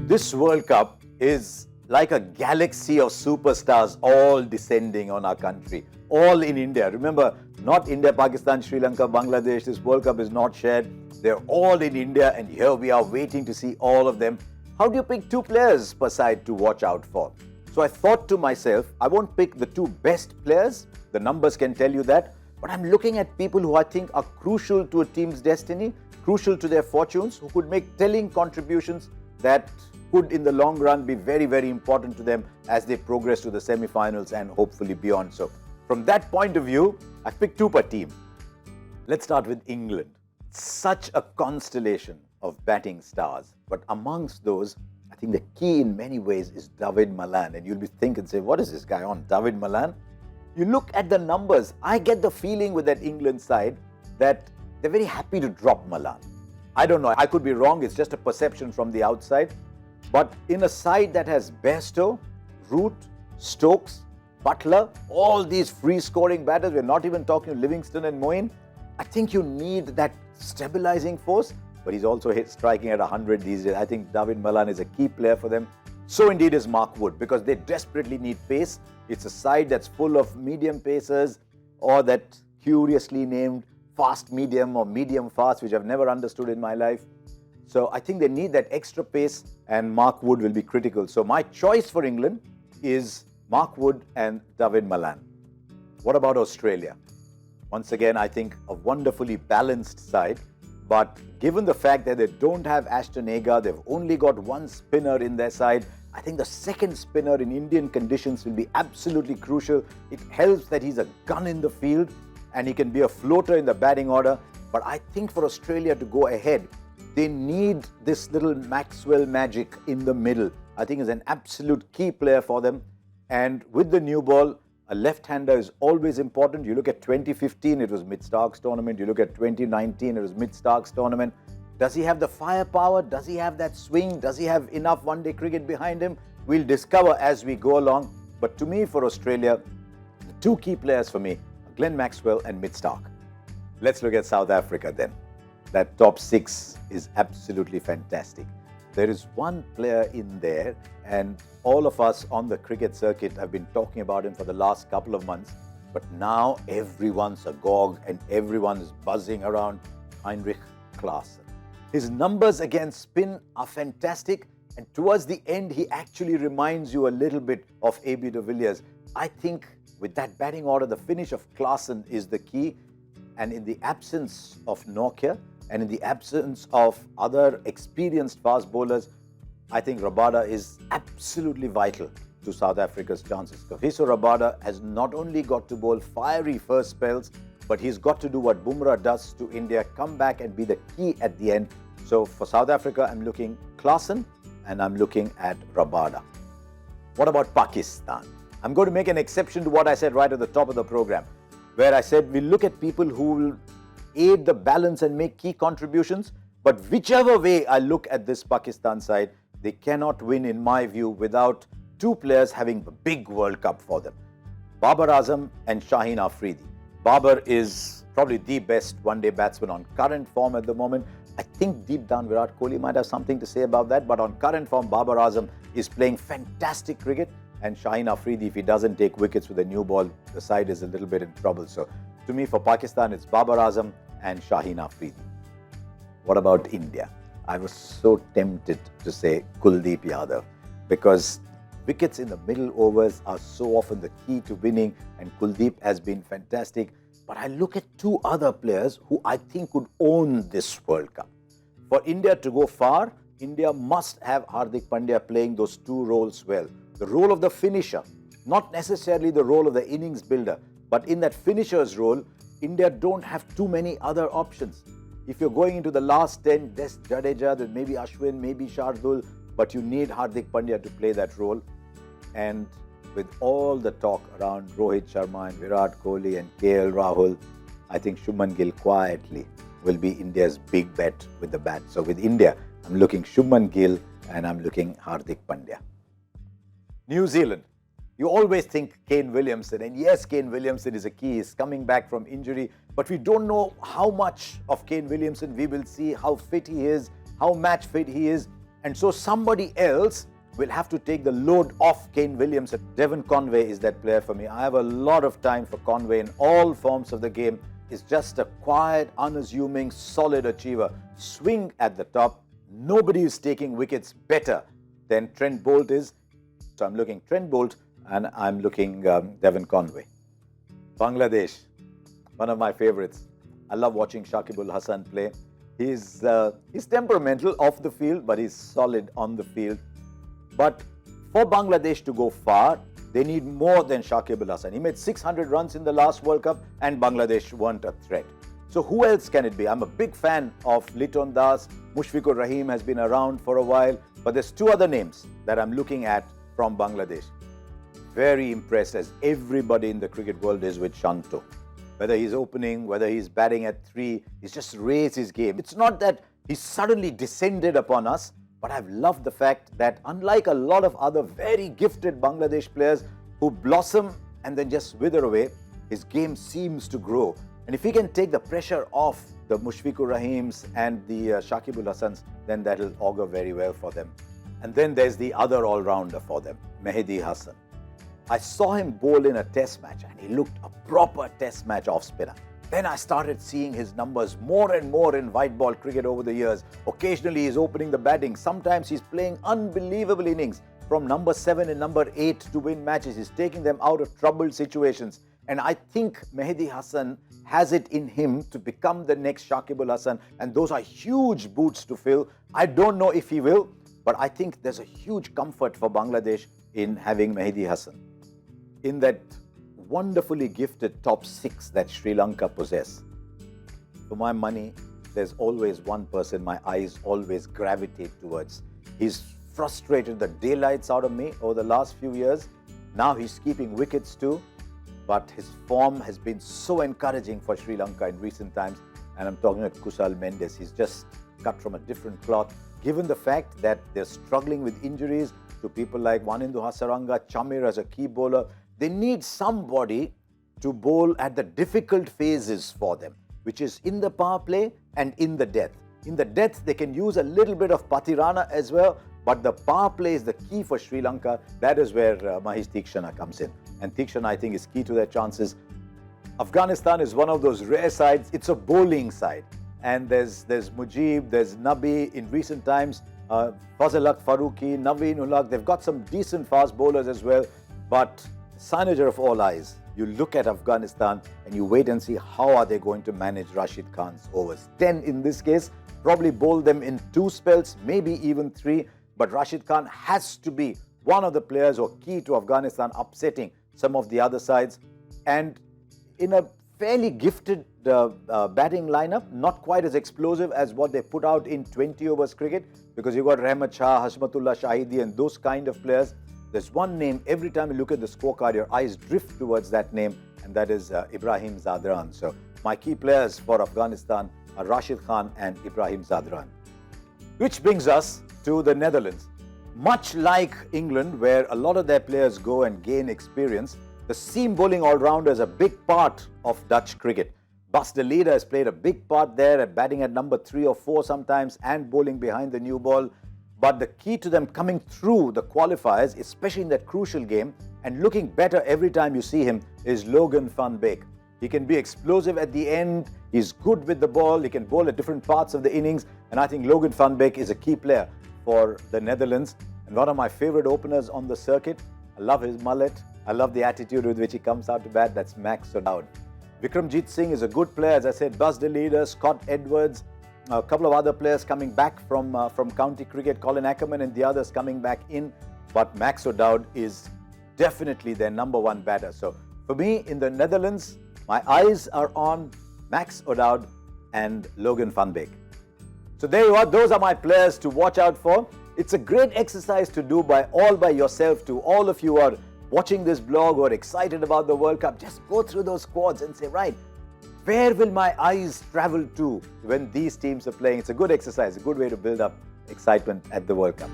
This World Cup is like a galaxy of superstars all descending on our country, all in India. Remember, not India, Pakistan, Sri Lanka, Bangladesh. This World Cup is not shared. They're all in India, and here we are waiting to see all of them. How do you pick two players per side to watch out for? So I thought to myself, I won't pick the two best players. The numbers can tell you that. But I'm looking at people who I think are crucial to a team's destiny, crucial to their fortunes, who could make telling contributions that could in the long run be very, very important to them as they progress to the semi-finals and hopefully beyond. So from that point of view, I picked two per team. Let's start with England. Such a constellation of batting stars. But amongst those, I think the key in many ways is David Malan. And you'll be thinking, say, what is this guy on? David Malan? You look at the numbers, I get the feeling with that England side that they're very happy to drop Malan. I don't know, I could be wrong, it's just a perception from the outside. But in a side that has Bairstow, Root, Stokes, Butler, all these free-scoring batters, we're not even talking Livingston and Moeen, I think you need that stabilizing force. But he's also striking at 100 these days. I think David Malan is a key player for them. So indeed is Mark Wood, because they desperately need pace. It's a side that's full of medium pacers, or that curiously named fast medium or medium fast, which I've never understood in my life. So I think they need that extra pace, and Mark Wood will be critical. So my choice for England is Mark Wood and David Malan. What about Australia? Once again, I think a wonderfully balanced side. But given the fact that they don't have Ashton Agar, they've only got one spinner in their side, I think the second spinner in Indian conditions will be absolutely crucial. It helps that he's a gun in the field and he can be a floater in the batting order. But I think for Australia to go ahead, they need this little Maxwell magic in the middle. I think is an absolute key player for them. And with the new ball, a left-hander is always important. You look at 2015, it was Mid-Starks tournament. You look at 2019, it was Mid-Starks tournament. Does he have the firepower? Does he have that swing? Does he have enough one-day cricket behind him? We'll discover as we go along. But to me, for Australia, the two key players for me are Glenn Maxwell and Mid-Stark. Let's look at South Africa then. That top six is absolutely fantastic. There is one player in there, and all of us on the cricket circuit have been talking about him for the last couple of months. But now everyone's agog and everyone is buzzing around Heinrich Klaasen. His numbers against spin are fantastic, and towards the end, he actually reminds you a little bit of A.B. de Villiers. I think with that batting order, the finish of Klaasen is the key. And in the absence of Nokia, and in the absence of other experienced fast bowlers, I think Rabada is absolutely vital to South Africa's chances. Kagiso Rabada has not only got to bowl fiery first spells, but he's got to do what Bumrah does to India, come back and be the key at the end. So for South Africa, I'm looking Klaasen and I'm looking at Rabada. What about Pakistan? I'm going to make an exception to what I said right at the top of the program, where I said we look at people who will aid the balance and make key contributions. But whichever way I look at this Pakistan side, they cannot win, in my view, without two players having a big World Cup for them. Babar Azam and Shaheen Afridi. Babar is probably the best one-day batsman on current form at the moment. I think deep down Virat Kohli might have something to say about that. But on current form, Babar Azam is playing fantastic cricket. And Shaheen Afridi, if he doesn't take wickets with a new ball, the side is a little bit in trouble. So to me, for Pakistan, it's Babar Azam and Shaheen Afridi. What about India? I was so tempted to say Kuldeep Yadav, because wickets in the middle overs are so often the key to winning, and Kuldeep has been fantastic. But I look at two other players who I think could own this World Cup. For India to go far, India must have Hardik Pandya playing those two roles well. The role of the finisher, not necessarily the role of the innings builder, but in that finisher's role, India don't have too many other options. If you're going into the last 10, there's Jadeja, then maybe Ashwin, maybe Shardul, but you need Hardik Pandya to play that role. And with all the talk around Rohit Sharma and Virat Kohli and KL Rahul, I think Shubman Gill quietly will be India's big bet with the bat. So with India, I'm looking Shubman Gill and I'm looking Hardik Pandya. New Zealand. You always think Kane Williamson, and yes, Kane Williamson is a key. He's coming back from injury, but we don't know how much of Kane Williamson we will see, how fit he is, how match fit he is. And so somebody else will have to take the load off Kane Williamson. Devon Conway is that player for me. I have a lot of time for Conway in all forms of the game. He's just a quiet, unassuming, solid achiever. Swing at the top. Nobody is taking wickets better than Trent Bolt is. So I'm looking Trent Bolt and I'm looking Devon Conway. Bangladesh, one of my favorites. I love watching Shakib Hassan play. He's temperamental off the field, but he's solid on the field. But for Bangladesh to go far, they need more than Shakib Hassan. He made 600 runs in the last World Cup and Bangladesh weren't a threat. So who else can it be? I'm a big fan of Liton Das. Mushfiqur Rahim has been around for a while. But there's two other names that I'm looking at from Bangladesh. Very impressed, as everybody in the cricket world is, with Shanto. Whether he's opening, whether he's batting at 3, he's just raised his game. It's not that he's suddenly descended upon us, but I've loved the fact that unlike a lot of other very gifted Bangladesh players who blossom and then just wither away, his game seems to grow. And if he can take the pressure off the Mushfiqur Rahims and the Shakib Hassans, then that'll augur very well for them. And then there's the other all-rounder for them, Mahedi Hassan. I saw him bowl in a test match and he looked a proper test match off-spinner. Then I started seeing his numbers more and more in white ball cricket over the years. Occasionally he's opening the batting. Sometimes he's playing unbelievable innings from number 7 and number 8 to win matches. He's taking them out of troubled situations. And I think Mahedi Hassan has it in him to become the next Shakib Hassan. And those are huge boots to fill. I don't know if he will, but I think there's a huge comfort for Bangladesh in having Mahedi Hassan. In that wonderfully gifted top 6 that Sri Lanka possess, for my money, there's always one person my eyes always gravitate towards. He's frustrated the daylights out of me over the last few years. Now he's keeping wickets too, but his form has been so encouraging for Sri Lanka in recent times. And I'm talking about Kusal Mendis. He's just cut from a different cloth, given the fact that they're struggling with injuries to people like Wanindu Hasaranga, Chamir as a key bowler. They need somebody to bowl at the difficult phases for them, which is in the power play and in the death. In the death, they can use a little bit of Patirana as well, but the power play is the key for Sri Lanka. That is where Mahesh Theekshana comes in. And Theekshana, I think, is key to their chances. Afghanistan is one of those rare sides. It's a bowling side. And there's Mujib, there's Nabi. In recent times, Fazalak Farooqi, Naveen Ulaq, they've got some decent fast bowlers as well. But Cynosure of all eyes, you look at Afghanistan and you wait and see how are they going to manage Rashid Khan's overs. 10 in this case, probably bowl them in 2 spells, maybe even 3. But Rashid Khan has to be one of the players who are key to Afghanistan upsetting some of the other sides. And in a fairly gifted batting lineup, not quite as explosive as what they put out in 20 overs cricket, because you've got Rahmat Shah, Hashmatullah Shahidi and those kind of players. There's one name, every time you look at the scorecard, your eyes drift towards that name, and that is Ibrahim Zadran. So my key players for Afghanistan are Rashid Khan and Ibrahim Zadran. Which brings us to the Netherlands. Much like England, where a lot of their players go and gain experience, the seam bowling all-rounder is a big part of Dutch cricket. Bas de Leede has played a big part there, at batting at number 3 or 4 sometimes and bowling behind the new ball. But the key to them coming through the qualifiers, especially in that crucial game, and looking better every time you see him, is Logan van Beek. He can be explosive at the end, he's good with the ball, he can bowl at different parts of the innings, and I think Logan van Beek is a key player for the Netherlands. And one of my favorite openers on the circuit. I love his mullet, I love the attitude with which he comes out to bat, that's Max O'Dowd. Vikramjit Singh is a good player, as I said, Bas de Leede, Scott Edwards, a couple of other players coming back from county cricket, Colin Ackerman and the others coming back in. But Max O'Dowd is definitely their number 1 batter. So for me, in the Netherlands, my eyes are on Max O'Dowd and Logan van Beek. So there you are. Those are my players to watch out for. It's a great exercise to do by yourself. To all of you who are watching this blog or excited about the World Cup, just go through those squads and say, right, where will my eyes travel to when these teams are playing? It's a good exercise, a good way to build up excitement at the World Cup.